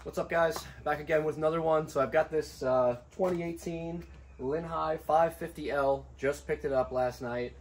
What's up, guys? Back again with another one. So I've got this 2018 Linhai 550L. Just picked it up last night.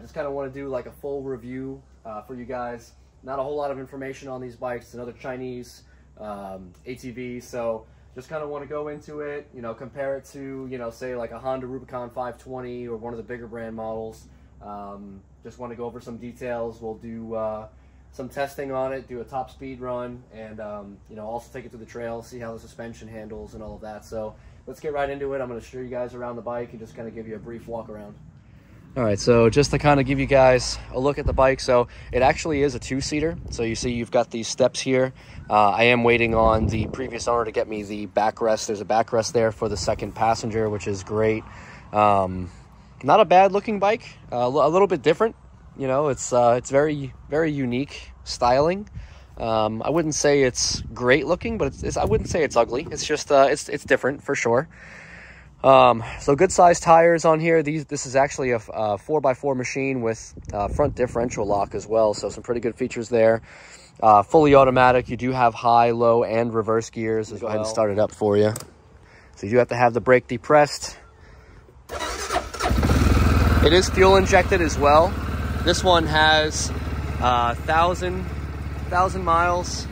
Just kind of want to do like a full review for you guys. Not a whole lot of information on these bikes. It's another Chinese ATV, so just kind of want to go into it, you know, compare it to, you know, say like a Honda Rubicon 520 or one of the bigger brand models. Just want to go over some details. We'll do some testing on it, do a top speed run, and you know, also take it to the trail, see how the suspension handles and all of that. So let's get right into it. I'm going to show you guys around the bike and just kind of give you a brief walk around. All right, so just to kind of give you guys a look at the bike, so it actually is a two-seater. So you see you've got these steps here. I am waiting on the previous owner to get me the backrest. There's a backrest there for the second passenger, which is great. Not a bad looking bike, a little bit different. You know, it's very, very unique styling. I wouldn't say it's great looking, but I wouldn't say it's ugly. It's just it's different for sure. So good sized tires on here. This is actually a 4x4 machine with front differential lock as well. So some pretty good features there. Fully automatic. You do have high, low, and reverse gears as well. Go ahead and start it up for you. So you do have to have the brake depressed. It is fuel injected as well. This one has 1,000 miles,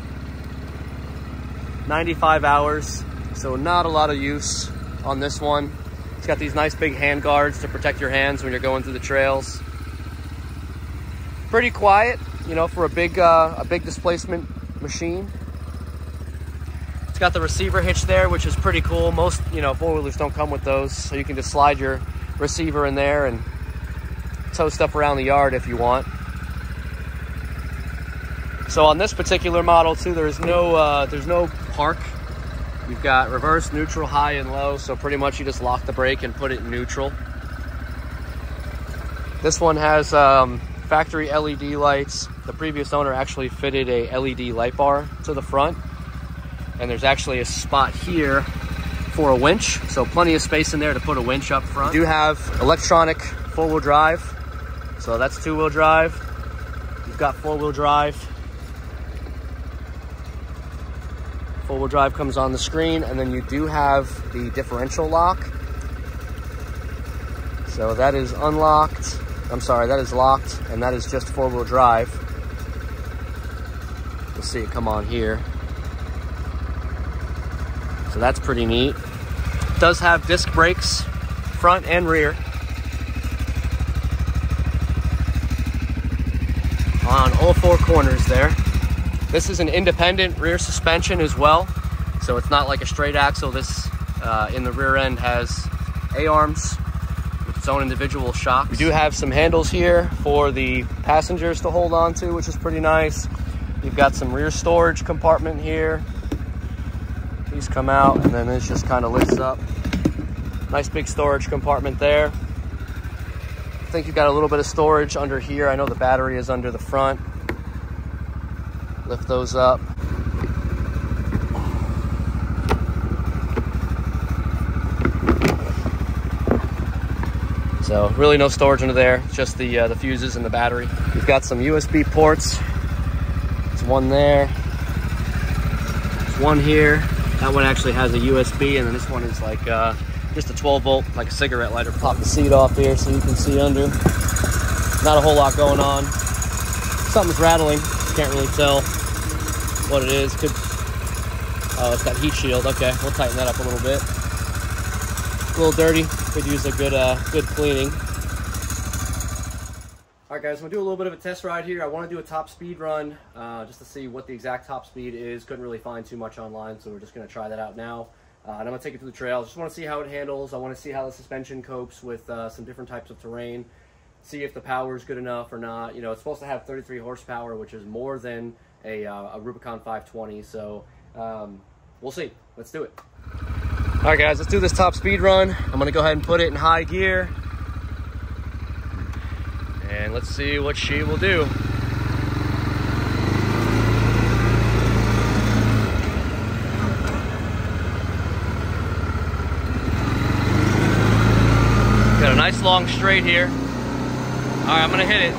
95 hours. So not a lot of use on this one. It's got these nice big hand guards to protect your hands when you're going through the trails. Pretty quiet, you know, for a big displacement machine. It's got the receiver hitch there, which is pretty cool. Most, you know, four-wheelers don't come with those, so you can just slide your receiver in there and tow stuff around the yard if you want. So on this particular model too, there's no park. You've got reverse, neutral, high, and low. So pretty much you just lock the brake and put it in neutral. This one has factory LED lights. The previous owner actually fitted a LED light bar to the front. And there's actually a spot here for a winch. So plenty of space in there to put a winch up front. You do have electronic four-wheel drive. So that's two-wheel drive. You've got four-wheel drive. Four-wheel drive comes on the screen, and then you do have the differential lock. So that is unlocked. I'm sorry, that is locked, and that is just four-wheel drive. You'll see it come on here. So that's pretty neat. It does have disc brakes, front and rear. On all four corners there. This is an independent rear suspension as well, so it's not like a straight axle. This in the rear end has A-arms with its own individual shocks. We do have some handles here for the passengers to hold on to, which is pretty nice. You've got some rear storage compartment here. These come out, and then this just kind of lifts up. Nice big storage compartment there. I think you've got a little bit of storage under here. I know the battery is under the front. Lift those up. So really no storage under there, just the fuses and the battery. You've got some USB ports. There's one there. There's one here. That one actually has a USB, and then this one is like just a 12 volt, like a cigarette lighter. Pop the seat off here so you can see under. Not a whole lot going on. Something's rattling. Can't really tell what it is. Oh, it's that heat shield. Okay, we'll tighten that up a little bit. A little dirty. Could use a good cleaning. All right, guys, I'm gonna do a little bit of a test ride here. I want to do a top speed run just to see what the exact top speed is. Couldn't really find too much online, so we're just gonna try that out now. And I'm gonna take it to the trail. Just want to see how it handles. I want to see how the suspension copes with some different types of terrain. See if the power is good enough or not. You know, it's supposed to have 33 horsepower, which is more than a Rubicon 520. So we'll see. Let's do it. All right, guys, let's do this top speed run. I'm gonna go ahead and put it in high gear, and let's see what she will do. Got a nice long straight here. All right, I'm gonna hit it.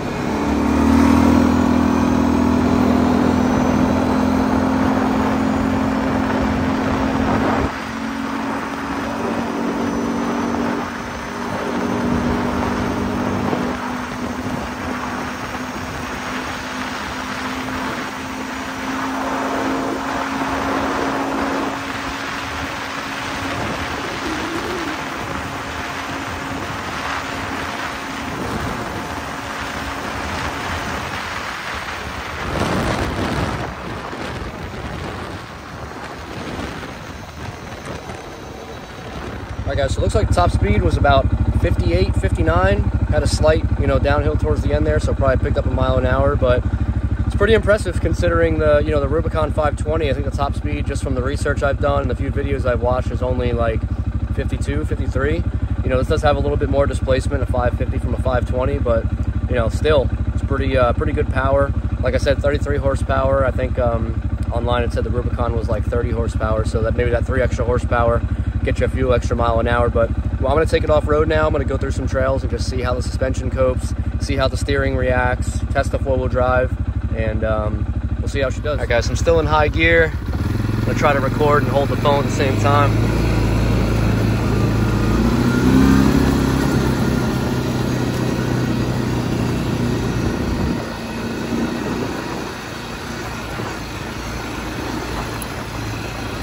All right, guys, so it looks like the top speed was about 58, 59. Had a slight, downhill towards the end there, so probably picked up a mile an hour, but it's pretty impressive considering the, the Rubicon 520. I think the top speed, just from the research I've done and the few videos I've watched, is only like 52, 53. This does have a little bit more displacement, a 550 from a 520, but, still, it's pretty good power. Like I said, 33 horsepower. I think online it said the Rubicon was like 30 horsepower, so that maybe that 3 extra horsepower get you a few extra mile an hour. But well, I'm going to take it off-road now. I'm going to go through some trails and just see how the suspension copes, see how the steering reacts, test the four-wheel drive, and we'll see how she does. All right, guys, I'm still in high gear. I'm going to try to record and hold the phone at the same time.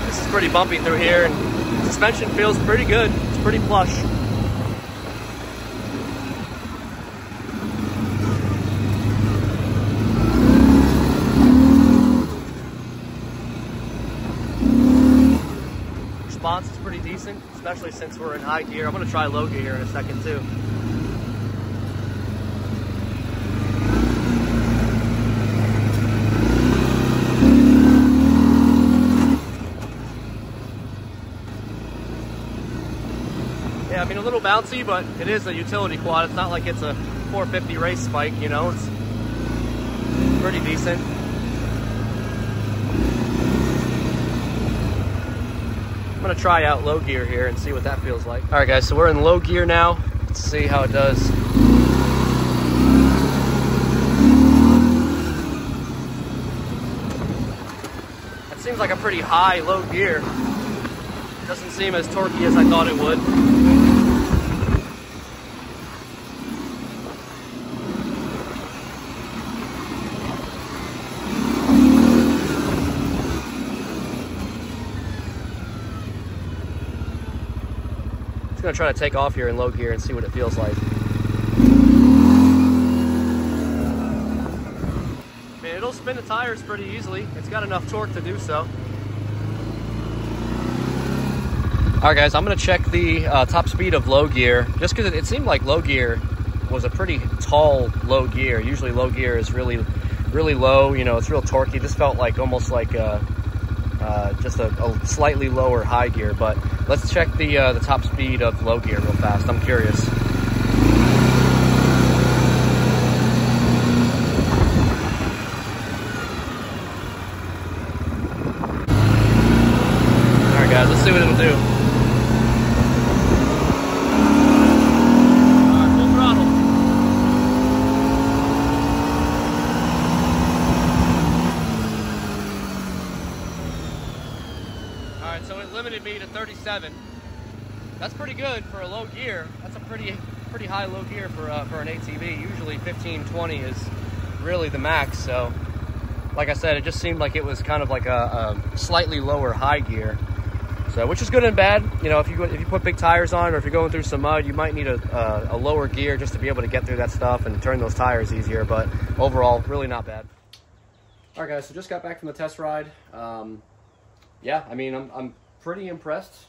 This is pretty bumpy through here, and suspension feels pretty good. It's pretty plush. Response is pretty decent, especially since we're in high gear. I'm going to try low gear here in a second too. Yeah, I mean, a little bouncy, but it is a utility quad. It's not like it's a 450 race spike, it's pretty decent. I'm gonna try out low gear here and see what that feels like. All right, guys, so we're in low gear now. Let's see how it does. That seems like a pretty high low gear. Doesn't seem as torquey as I thought it would. I'm gonna try to take off here in low gear and see what it feels like. I mean, it'll spin the tires pretty easily. It's got enough torque to do so. All right, guys, I'm gonna check the top speed of low gear, just because it seemed like low gear was a pretty tall low gear. Usually low gear is really low, it's real torquey. This felt like almost like just a slightly lower high gear, but let's check the top speed of low gear real fast. I'm curious. All right, guys, let's see what it'll do. So it limited me to 37. That's pretty good for a low gear. That's a pretty high low gear for an ATV. Usually 15, 20 is really the max. So like I said, it just seemed like it was kind of like a slightly lower high gear. So, which is good and bad. If you put big tires on, or if you're going through some mud, you might need a lower gear just to be able to get through that stuff and turn those tires easier. But overall, really not bad. All right, guys. So just got back from the test ride. Yeah, I mean, I'm pretty impressed,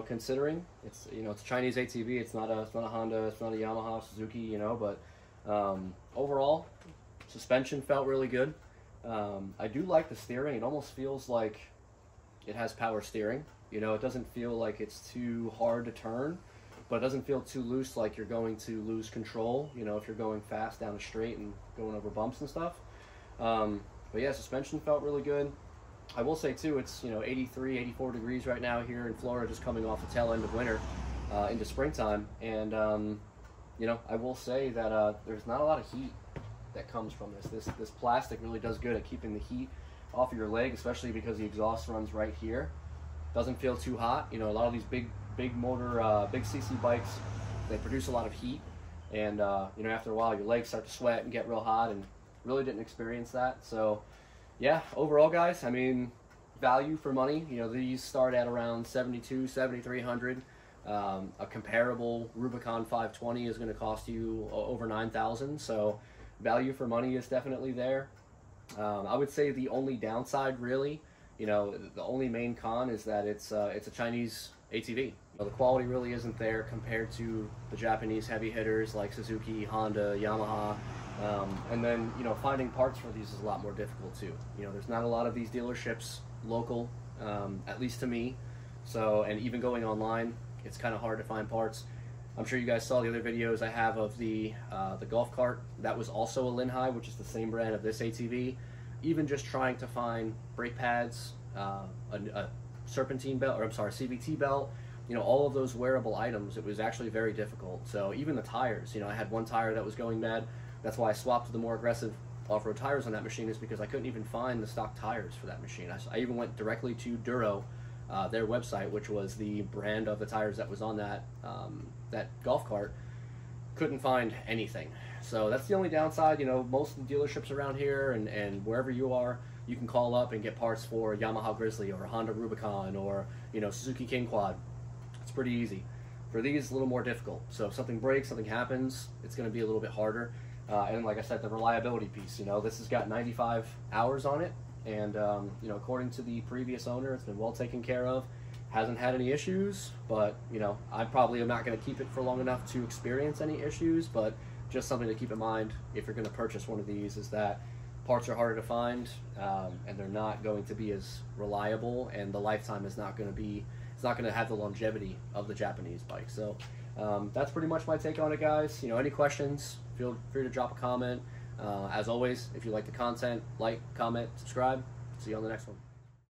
considering it's, it's a Chinese ATV. It's not a Honda, it's not a Yamaha, Suzuki, but overall, suspension felt really good. I do like the steering. It almost feels like it has power steering. It doesn't feel like it's too hard to turn, but it doesn't feel too loose like you're going to lose control, if you're going fast down a straight and going over bumps and stuff. But yeah, suspension felt really good. I will say too, it's 83, 84 degrees right now here in Florida, just coming off the tail end of winter into springtime, and I will say that there's not a lot of heat that comes from this. This plastic really does good at keeping the heat off of your leg, especially because the exhaust runs right here. Doesn't feel too hot. A lot of these big motor, big CC bikes, they produce a lot of heat, and after a while your legs start to sweat and get real hot, and really didn't experience that. So yeah, overall, guys, I mean, value for money. These start at around $7,200, $7,300. A comparable Rubicon 520 is going to cost you over $9,000. So value for money is definitely there. I would say the only downside, really, the only main con is that it's a Chinese ATV. The quality really isn't there compared to the Japanese heavy hitters like Suzuki, Honda, Yamaha. And then, you know, finding parts for these is a lot more difficult too. You know, there's not a lot of these dealerships local, at least to me. So, and even going online, it's kind of hard to find parts. I'm sure you guys saw the other videos I have of the golf cart. That was also a Linhai, which is the same brand of this ATV. Even just trying to find brake pads, a serpentine belt, or I'm sorry, CVT belt, you know, all of those wearable items, it was actually very difficult. So even the tires, you know, I had one tire that was going bad. That's why I swapped to the more aggressive off-road tires on that machine, is because I couldn't even find the stock tires for that machine. I even went directly to Duro, their website, which was the brand of the tires that was on that that golf cart. Couldn't find anything. So that's the only downside. You know, most of the dealerships around here and wherever you are, you can call up and get parts for Yamaha Grizzly or Honda Rubicon or, you know, Suzuki King Quad. It's pretty easy. For these, it's a little more difficult. So if something breaks, something happens, it's going to be a little bit harder. And like I said, the reliability piece, you know, this has got 95 hours on it. And, you know, according to the previous owner, it's been well taken care of. Hasn't had any issues, but, you know, I probably am not going to keep it for long enough to experience any issues, but just something to keep in mind if you're going to purchase one of these is that parts are harder to find, and they're not going to be as reliable, and the lifetime is not going to be, it's not going to have the longevity of the Japanese bike. So that's pretty much my take on it, guys. You know, any questions, feel free to drop a comment. As always, if you like the content, like, comment, subscribe. See you on the next one.